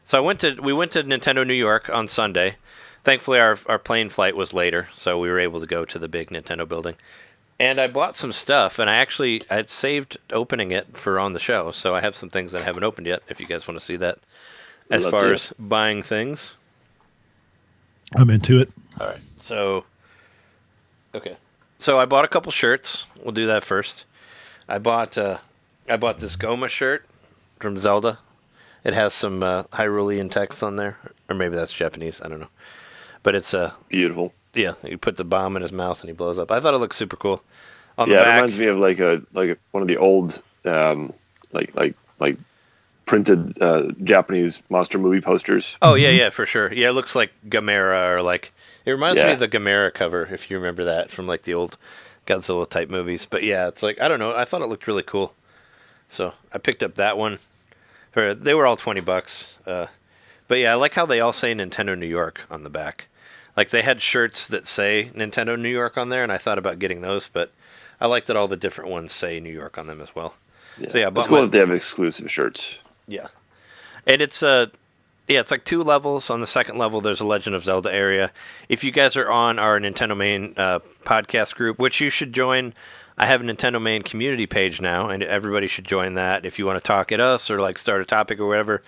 So we went to Nintendo New York on Sunday. Thankfully, our plane flight was later, so we were able to go to the big Nintendo building. And I bought some stuff, and I'd saved opening it for on the show, so I have some things that I haven't opened yet, if you guys want to see that. As far as buying things. I'm into it. All right. So I bought a couple shirts. We'll do that first. I bought this Goma shirt from Zelda. It has some Hyrulean text on there, or maybe that's Japanese. I don't know. But it's beautiful. Yeah, you put the bomb in his mouth and he blows up. I thought it looked super cool. On the back, it reminds me of like one of the old like printed Japanese monster movie posters. Oh yeah, for sure. Yeah, it looks like Gamera, or like it reminds me of the Gamera cover, if you remember that from like the old Godzilla type movies. But yeah, it's like, I don't know, I thought it looked really cool, so I picked up that one. They were all $20. But yeah, I like how they all say Nintendo New York on the back. Like they had shirts that say Nintendo New York on there, and I thought about getting those, but I like that all the different ones say New York on them as well. Yeah. So yeah, it's cool that they have exclusive shirts. Yeah, and it's like 2 levels. On the second level, there's a Legend of Zelda area. If you guys are on our NintenDomain podcast group, which you should join, I have a NintenDomain community page now, and everybody should join that. If you want to talk at us or like start a topic or whatever,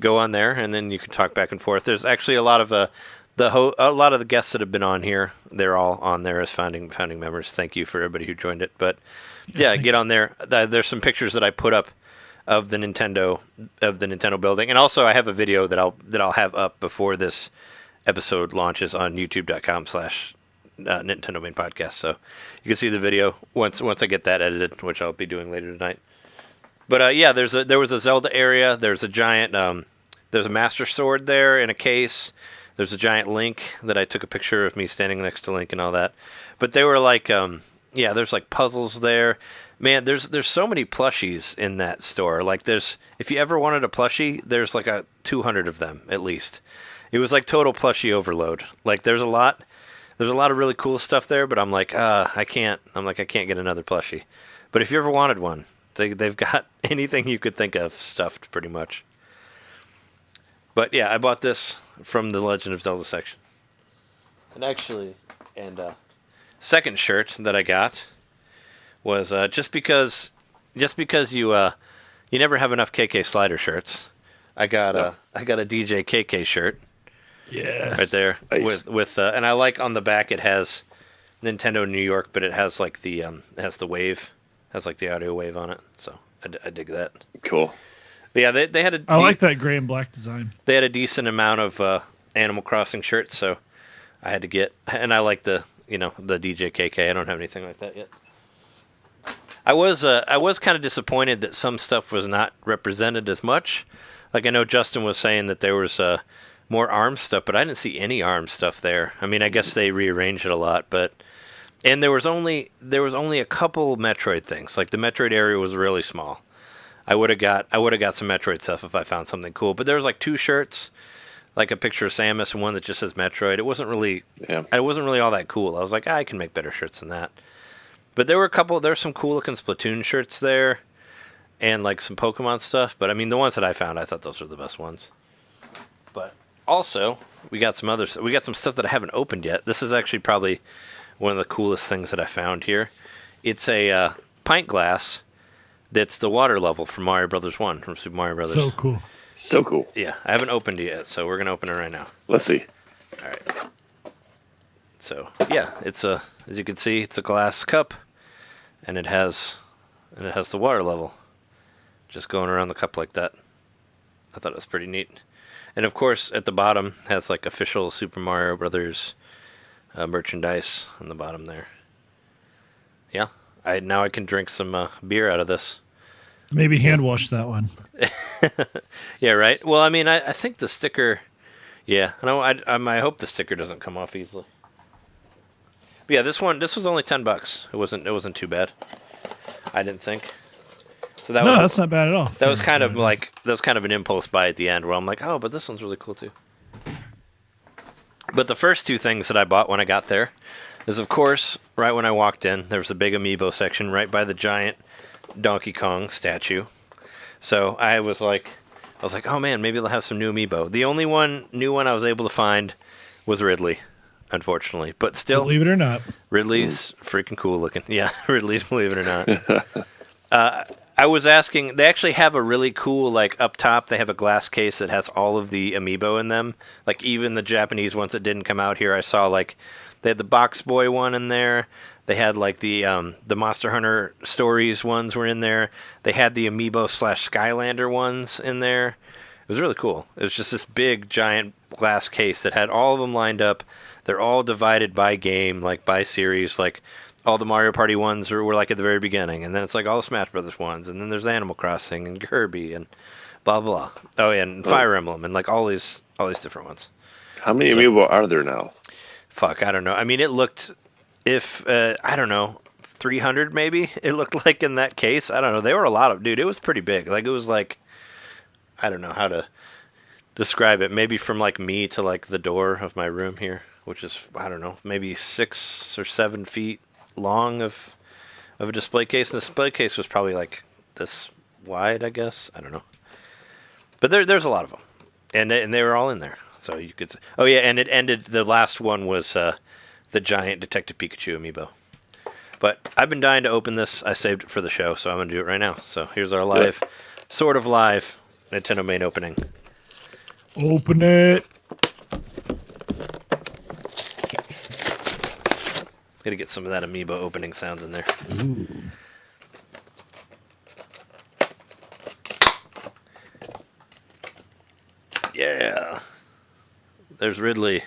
go on there, and then you can talk back and forth. There's actually a lot of a lot of the guests that have been on here. They're all on there as founding members. Thank you for everybody who joined it. But yeah, get on there. There's some pictures that I put up of the Nintendo building, and also I have a video that I'll have up before this episode launches on youtube.com/NintenDomain podcast. So you can see the video once I get that edited, which I'll be doing later tonight. But yeah, there was a Zelda area. There's a giant there's a Master Sword there in a case. There's a giant Link that I took a picture of me standing next to Link and all that. But they were like there's like puzzles there. Man, there's so many plushies in that store. Like if you ever wanted a plushie, there's like 200 of them at least. It was like total plushie overload. Like there's a lot of really cool stuff there, but I'm like, I can't get another plushie. But if you ever wanted one, they've got anything you could think of stuffed pretty much. But yeah, I bought this from the Legend of Zelda section. And second shirt that I got was just because you never have enough KK Slider shirts. I got a DJ KK shirt. Yes. Right there. Nice. with and I like on the back it has Nintendo New York, but it has like the wave, has like the audio wave on it. So I dig that. Cool. But yeah, they had I like that gray and black design. They had a decent amount of Animal Crossing shirts, so I had to get, and I like the DJ KK. I don't have anything like that yet. I was kind of disappointed that some stuff was not represented as much. Like I know Justin was saying that there was more ARMS stuff, but I didn't see any ARMS stuff there. I mean, I guess they rearranged it a lot, and there was only a couple Metroid things. Like the Metroid area was really small. I would have got some Metroid stuff if I found something cool. But there was like 2 shirts, like a picture of Samus and one that just says Metroid. It wasn't really all that cool. I was like, I can make better shirts than that. But there's some cool looking Splatoon shirts there, and like some Pokemon stuff. But I mean, the ones that I found, I thought those were the best ones. But also, we got some stuff that I haven't opened yet. This is actually probably one of the coolest things that I found here. It's a pint glass. That's the water level from Mario Brothers 1, from Super Mario Brothers. So cool. So cool. Yeah, I haven't opened it yet, so we're going to open it right now. Let's see. All right. So, yeah, as you can see, it's a glass cup, and it has the water level just going around the cup like that. I thought it was pretty neat. And, of course, at the bottom has, like, official Super Mario Brothers merchandise on the bottom there. Yeah. Now I can drink some beer out of this. Maybe hand wash that one. Yeah, right. Well, I mean, I think the sticker. Yeah, I hope the sticker doesn't come off easily. But yeah, this was only $10. It wasn't too bad. I didn't think. So that's not bad at all. That was kind of an impulse buy at the end where I'm like, oh, but this one's really cool too. But the first 2 things that I bought when I got there is, of course, right when I walked in, there was a big amiibo section right by the giant Donkey Kong statue. So I was like, I was like, oh man, maybe they'll have some new amiibo. The only new one I was able to find was Ridley, unfortunately. But still, Believe it or not. Ridley's freaking cool looking. Yeah, Ridley's, believe it or not. I was asking, they actually have a really cool, like, up top, they have a glass case that has all of the amiibo in them. Like, even the Japanese ones that didn't come out here, I saw, like, they had the Box Boy one in there. They had, like, the Monster Hunter Stories ones were in there. They had the amiibo / Skylander ones in there. It was really cool. It was just this big, giant glass case that had all of them lined up. They're all divided by game, like, by series, like... All the Mario Party ones were like at the very beginning, and then it's like all the Smash Brothers ones, and then there's Animal Crossing and Kirby and blah blah. Oh yeah, and Fire Emblem and like all these different ones. How many amiibo are there now? Fuck, I don't know. I mean, it looked I don't know, 300 maybe. It looked like in that case. I don't know. They were a lot of dude. It was pretty big. Like it was like I don't know how to describe it. Maybe from like me to like the door of my room here, which is I don't know, maybe 6 or 7 feet long of a display case. And the display case was probably like this wide, I guess. I don't know. But there's a lot of them. And they were all in there. So you could oh yeah, and it ended the last one was the giant Detective Pikachu amiibo. But I've been dying to open this. I saved it for the show, so I'm going to do it right now. So here's our live sort of live NintenDomain opening. Open it. Gotta get some of that amiibo opening sounds in there. Ooh. Yeah. There's Ridley.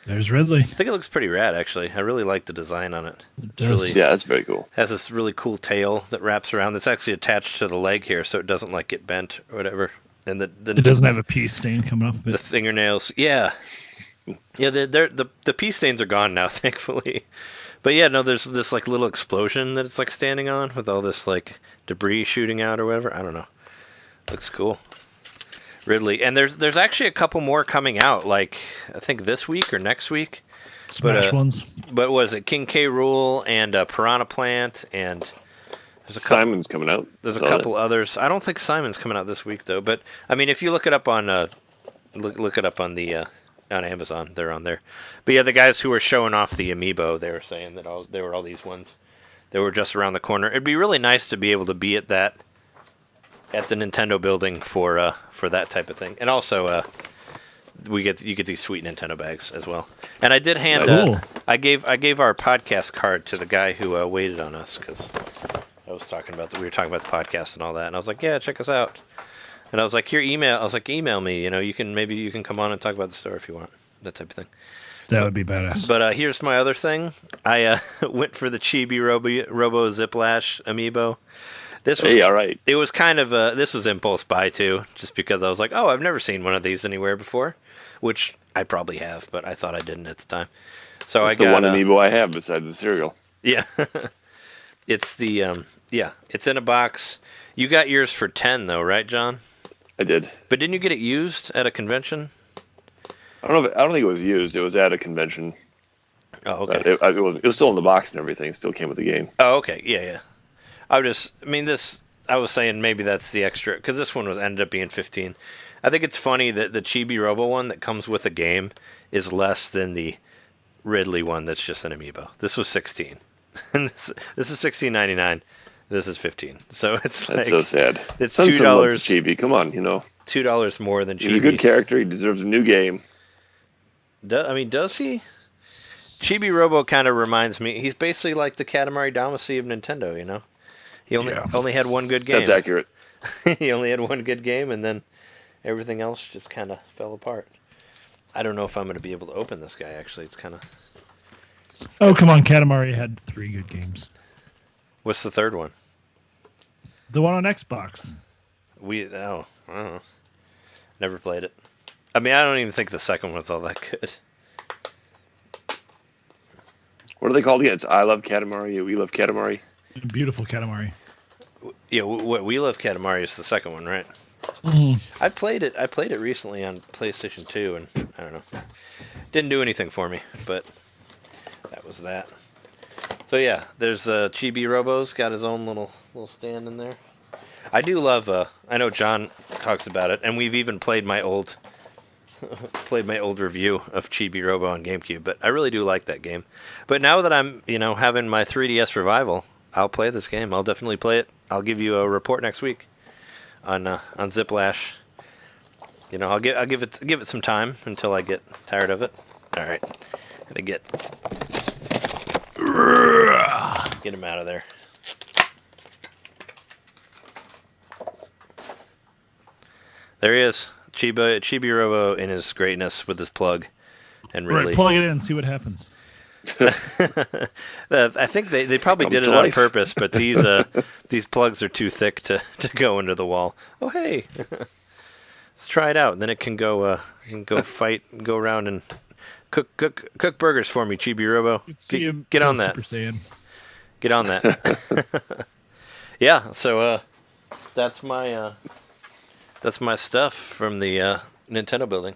There's Ridley. I think it looks pretty rad, actually. I really like the design on it. It It's does. really Yeah, that's very cool. has this really cool tail that wraps around. That's actually attached to the leg here, so it doesn't like get bent or whatever. And It doesn't have a pea stain coming off of the it. fingernails. Yeah. Yeah, the pea stains are gone now, thankfully. But yeah, no, there's this like little explosion that it's like standing on with all this like debris shooting out or whatever. I don't know. Looks cool. Ridley, and there's actually a couple more coming out. Like I think this week or next week. Smash ones. But was it King K. Rool and Piranha Plant and there's a couple. Simon's coming out. There's a Saw couple others. I don't think Simon's coming out this week though. But I mean, if you look it up on look it up on the on Amazon, they're on there. But yeah, the guys who were showing off the amiibo, they were saying that there were all these ones that were just around the corner. It'd be really nice to be able to be at the Nintendo building for that type of thing. And also you get these sweet Nintendo bags as well. And I did hand Cool. I gave our podcast card to the guy who waited on us cuz we were talking about the podcast and all that, and I was like, "Yeah, check us out." And I was like, "Here, email." I was like, "Email me. You know, you can come on and talk about the store if you want, that type of thing." That would be badass. But here's my other thing. I went for the Chibi Robo Ziplash amiibo. This was all right. It was kind of this was impulse buy too, just because I was like, "Oh, I've never seen one of these anywhere before," which I probably have, but I thought I didn't at the time. So That's I got the one amiibo I have besides the cereal. Yeah. It's the it's in a box. You got yours for 10 though, right, John? I did. But didn't you get it used at a convention? I don't think it was used. It was at a convention. Oh, But okay. it was still in the box and everything. It still came with the game. Oh, okay. Yeah. I was saying maybe that's the extra, because this one ended up being 15. I think it's funny that the Chibi Robo one that comes with a game is less than the Ridley one that's just an amiibo. This was 16. And this is $16.99. This is 15. So it's like That's so sad. It's Send some love to $2. Chibi. Come on, $2 more than Chibi. He's a good character. He deserves a new game. Does he? Chibi Robo kind of reminds me. He's basically like the Katamari Damacy of Nintendo. You know, he only had one good game. That's accurate. He only had one good game, and then everything else just kind of fell apart. I don't know if I'm going to be able to open this guy. Actually, it's kind of. Oh, come on. Katamari had 3 good games. What's the third one? The one on Xbox. I don't know. Never played it. I mean, I don't even think the second one's all that good. What are they called again? It's I Love Katamari. We Love Katamari. Beautiful Katamari. Yeah, what We Love Katamari is the second one, right? Mm. I played it recently on PlayStation 2, and I don't know. Didn't do anything for me, but that was that. So yeah, there's Chibi Robo's got his own little stand in there. I do love. I know John talks about it, and we've even played my old review of Chibi Robo on GameCube. But I really do like that game. But now that I'm having my 3DS revival, I'll play this game. I'll definitely play it. I'll give you a report next week on Ziplash. I'll give it some time until I get tired of it. All right, gotta get him out of there. There he is, Chibi Robo in his greatness with his plug, and really Right, plug it in and see what happens. I think they probably did it on purpose, but these plugs are too thick to go into the wall. Oh hey, let's try it out. Then it can go go around and cook burgers for me, Chibi Robo. Get on that. Super Saiyan. Get on that. Yeah. So that's my stuff from the Nintendo building.